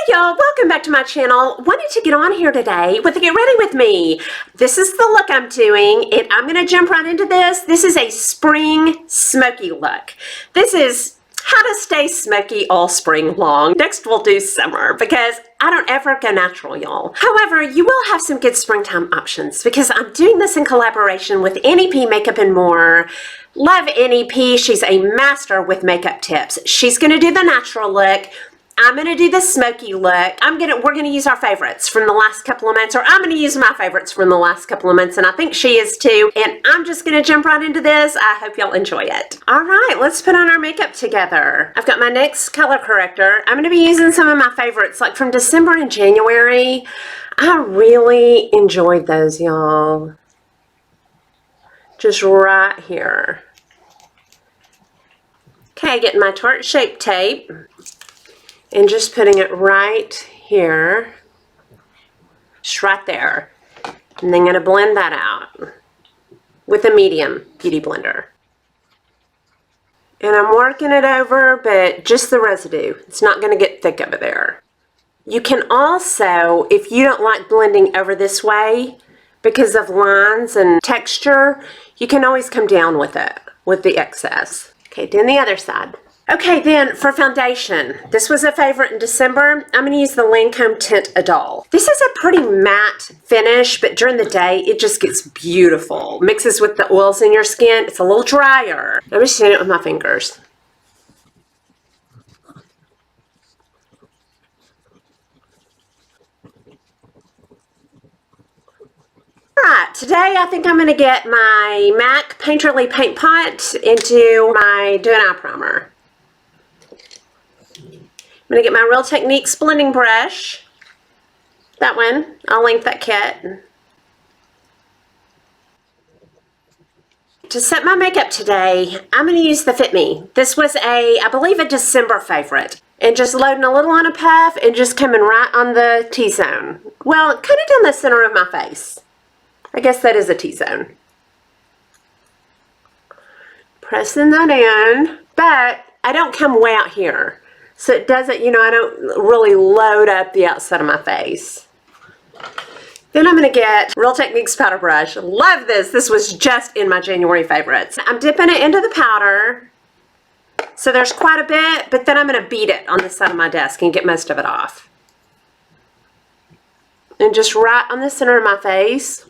Y'all, welcome back to my channel. Wanted to get on here today with a get ready with me. This is the look I'm doing, and I'm going to jump right into this. This is a spring smoky look. This is how to stay smoky all spring long. Next we'll do summer because I don't ever go natural, y'all. However, you will have some good springtime options because I'm doing this in collaboration with NEP Makeup and More. Love NEP. She's a master with makeup tips. She's going to do the natural look. I'm going to do the smoky look. We're going to use our favorites from the last couple of months, or I'm going to use my favorites from the last couple of months, and I think she is too. And I'm just going to jump right into this. I hope y'all enjoy it. All right, let's put on our makeup together. I've got my NYX color corrector. I'm going to be using some of my favorites, like from December and January. I really enjoyed those, y'all. Just right here. Okay, getting my Tarte Shape Tape. And just putting it right here, just right there. And then I'm going to blend that out with a medium beauty blender. And I'm working it over, but just the residue. It's not going to get thick over there. You can also, if you don't like blending over this way because of lines and texture, you can always come down with it, with the excess. Okay, then the other side. Okay, then for foundation, this was a favorite in December. I'm going to use the Lancome Tint Adult. This is a pretty matte finish, but during the day, it just gets beautiful. Mixes with the oils in your skin. It's a little drier. I'm just doing it with my fingers. Alright, today I think I'm going to get my MAC Painterly Paint Pot into my Do an Eye Primer. I'm going to get my Real Techniques blending brush. That one. I'll link that kit. To set my makeup today, I'm going to use the Fit Me. This was I believe, a December favorite. And just loading a little on a puff and just coming right on the T-zone. Well, kind of down the center of my face. I guess that is a T-zone. Pressing that in. But I don't come way out here. So it doesn't, I don't really load up the outside of my face. Then I'm going to get Real Techniques powder brush. Love this. This was just in my January favorites. I'm dipping it into the powder. So there's quite a bit, but then I'm going to beat it on the side of my desk and get most of it off. And just right on the center of my face.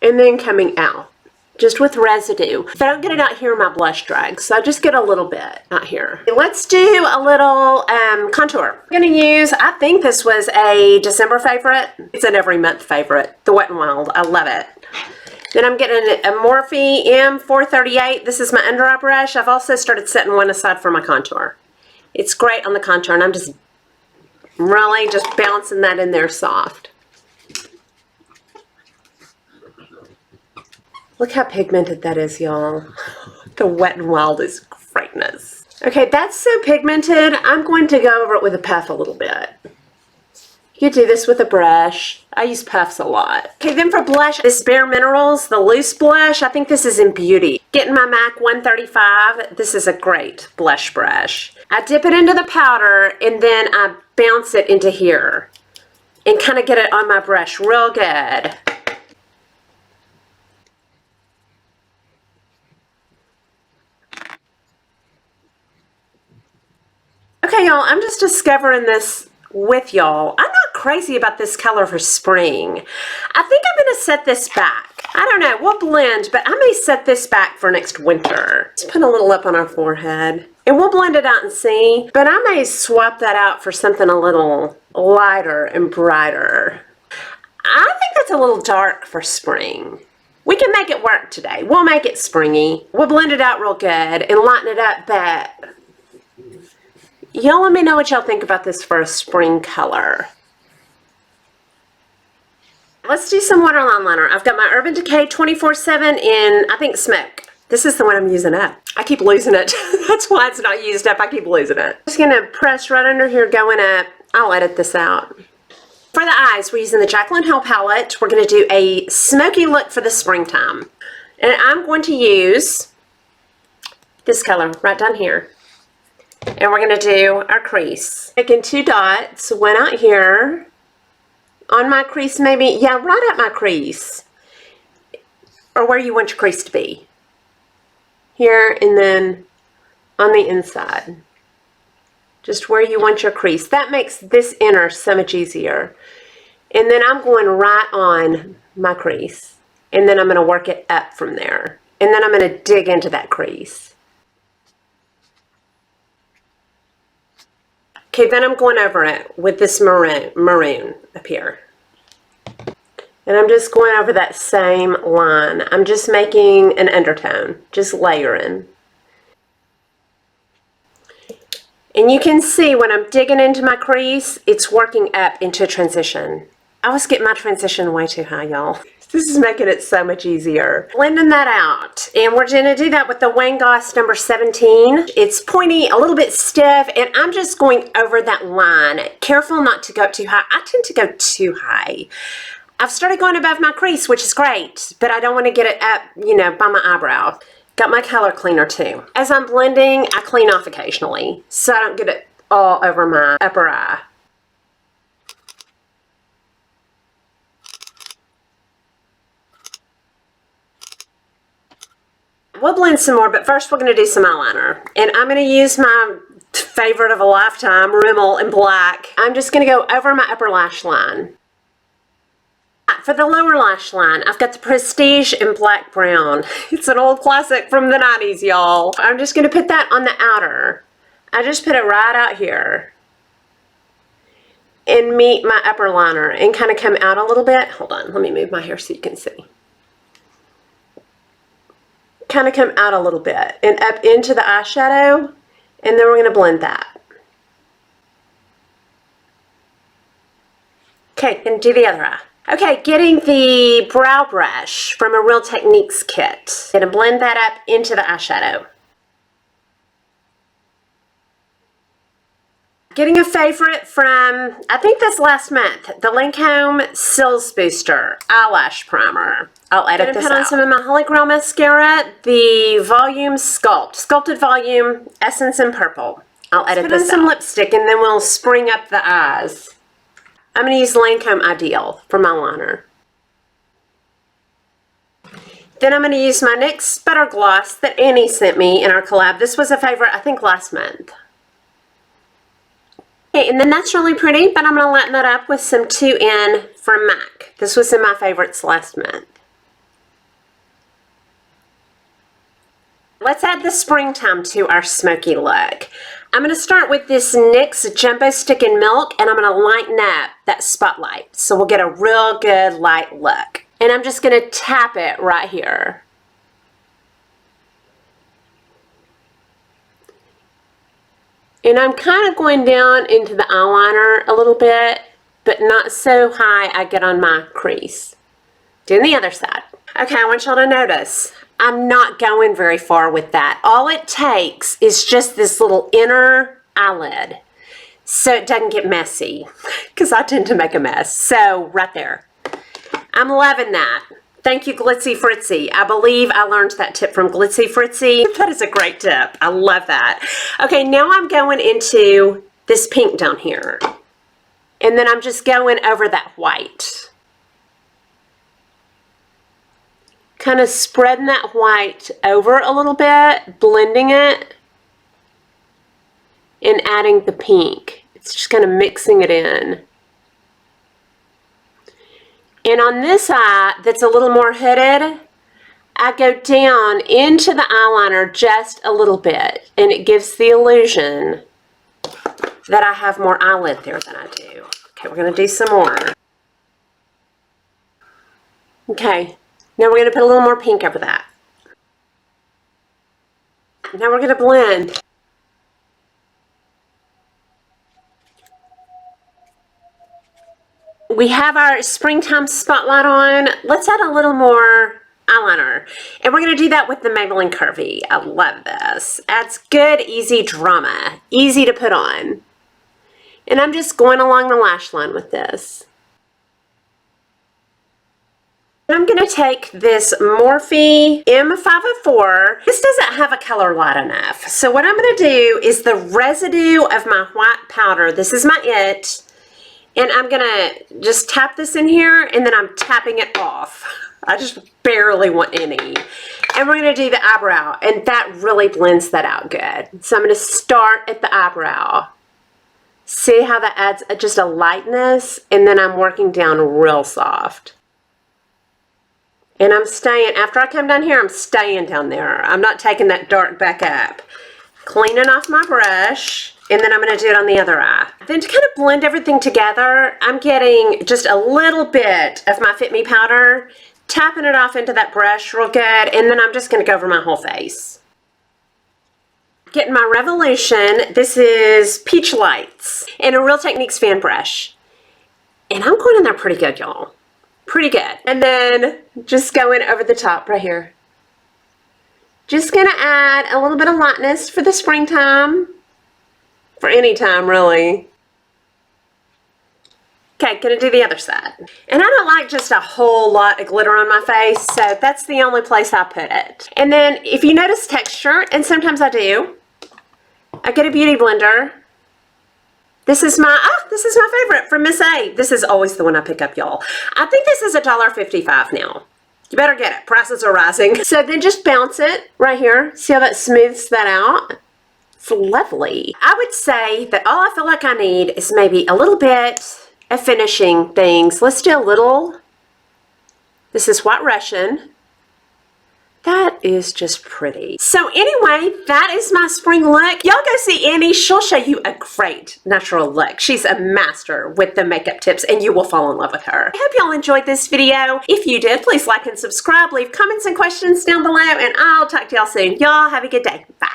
And then coming out. Just with residue. If I don't get it out here, my blush drags. So I just get a little bit out here. Let's do a little contour. I'm going to use, I think this was a December favorite. It's an every month favorite. The Wet n Wild. I love it. Then I'm getting a Morphe M438. This is my under eye brush. I've also started setting one aside for my contour. It's great on the contour, and I'm just really just bouncing that in there soft. Look how pigmented that is, y'all. The Wet n Wild is greatness. Okay, that's so pigmented, I'm going to go over it with a puff a little bit. You could do this with a brush. I use puffs a lot. Okay, then for blush, this Bare Minerals, the loose blush, I think this is in Beauty. Getting my MAC 135, this is a great blush brush. I dip it into the powder, and then I bounce it into here. And kind of get it on my brush real good. Okay, y'all, I'm just discovering this with y'all. I'm not crazy about this color for spring. I think I'm going to set this back. I don't know, we'll blend, but I may set this back for next winter. Let's put a little up on our forehead. And we'll blend it out and see. But I may swap that out for something a little lighter and brighter. I think that's a little dark for spring. We can make it work today. We'll make it springy. We'll blend it out real good and lighten it up, but y'all let me know what y'all think about this for a spring color. Let's do some waterline liner. I've got my Urban Decay 24/7 in, I think, Smoke. This is the one I'm using up. I keep losing it. That's why it's not used up. I keep losing it. Just going to press right under here going up. I'll edit this out. For the eyes, we're using the Jaclyn Hill palette. We're going to do a smoky look for the springtime. And I'm going to use this color right down here. And we're going to do our crease. Making 2 dots, one out here on my crease maybe. Yeah, right at my crease. Or where you want your crease to be. Here and then on the inside. Just where you want your crease. That makes this inner so much easier. And then I'm going right on my crease. And then I'm going to work it up from there. And then I'm going to dig into that crease. Okay, then I'm going over it with this maroon up here. And I'm just going over that same line. I'm just making an undertone, just layering. And you can see when I'm digging into my crease, it's working up into transition. I always get my transition way too high, y'all. This is making it so much easier. Blending that out. And we're going to do that with the Wayne Goss number 17. It's pointy, a little bit stiff, and I'm just going over that line. Careful not to go up too high. I tend to go too high. I've started going above my crease, which is great, but I don't want to get it up, you know, by my eyebrow. Got my color cleaner too. As I'm blending, I clean off occasionally, so I don't get it all over my upper eye. We'll blend some more, but first we're going to do some eyeliner. And I'm going to use my favorite of a lifetime, Rimmel in black. I'm just going to go over my upper lash line. For the lower lash line, I've got the Prestige in black brown. It's an old classic from the 90s, y'all. I'm just going to put that on the outer. I just put it right out here. And meet my upper liner and kind of come out a little bit. Hold on, let me move my hair so you can see. Kind of come out a little bit and up into the eyeshadow, and then we're going to blend that. Okay, and do the other eye. Okay, getting the brow brush from a Real Techniques kit. Gonna blend that up into the eyeshadow. Getting a favorite from, I think that's last month, the Lancome Sills Booster Eyelash Primer. I'll edit this out. Put on some of my Holy Grail mascara, the Volume Sculpted Volume Essence in Purple. I'll edit this out. Put on some lipstick and then we'll spring up the eyes. I'm going to use Lancome Ideal for my liner. Then I'm going to use my NYX Butter Gloss that Annie sent me in our collab. This was a favorite, I think, last month. Okay, and then that's really pretty, but I'm going to lighten that up with some 2N from MAC. This was in my favorites last month. Let's add the springtime to our smoky look. I'm going to start with this NYX Jumbo Stick in Milk, and I'm going to lighten up that spotlight so we'll get a real good light look. And I'm just going to tap it right here. And I'm kind of going down into the eyeliner a little bit, but not so high I get on my crease. Doing the other side. Okay, I want y'all to notice. I'm not going very far with that. All it takes is just this little inner eyelid so it doesn't get messy, because I tend to make a mess. So right there. I'm loving that. Thank you, Glitzy Fritzy. I believe I learned that tip from Glitzy Fritzy. That is a great tip. I love that. Okay, now I'm going into this pink down here. And then I'm just going over that white. Kind of spreading that white over a little bit, blending it, and adding the pink. It's just kind of mixing it in. And on this eye that's a little more hooded, I go down into the eyeliner just a little bit, and it gives the illusion that I have more eyelid there than I do. Okay, we're going to do some more. Okay. Now we're going to put a little more pink over that. Now we're going to blend. We have our springtime spotlight on. Let's add a little more eyeliner. And we're going to do that with the Maybelline Curvy. I love this. Adds good, easy drama. Easy to put on. And I'm just going along the lash line with this. I'm going to take this Morphe M504. This doesn't have a color light enough. So what I'm going to do is the residue of my white powder, this is my it, and I'm going to just tap this in here, and then I'm tapping it off. I just barely want any. And we're going to do the eyebrow, and that really blends that out good. So I'm going to start at the eyebrow. See how that adds just a lightness, and then I'm working down real soft. And I'm staying, after I come down here, I'm staying down there. I'm not taking that dark back up. Cleaning off my brush, and then I'm going to do it on the other eye. Then to kind of blend everything together, I'm getting just a little bit of my Fit Me powder, tapping it off into that brush real good, and then I'm just going to go over my whole face. Getting my Revolution, this is Peach Lights, and a Real Techniques fan brush. And I'm going in there pretty good, y'all. Pretty good. And then just going over the top right here. Just going to add a little bit of lightness for the springtime. For any time, really. Okay, going to do the other side. And I don't like just a whole lot of glitter on my face, so that's the only place I put it. And then if you notice texture, and sometimes I do, I get a beauty blender. This is my favorite from Miss A. This is always the one I pick up, y'all. I think this is $1.55 now. You better get it. Prices are rising. So then just bounce it right here. See how that smooths that out? It's lovely. I would say that all I feel like I need is maybe a little bit of finishing things. Let's do a little. This is White Russian. That is just pretty. So anyway, that is my spring look. Y'all go see Annie. She'll show you a great natural look. She's a master with the makeup tips, and you will fall in love with her. I hope y'all enjoyed this video. If you did, please like and subscribe. Leave comments and questions down below, and I'll talk to y'all soon. Y'all have a good day. Bye.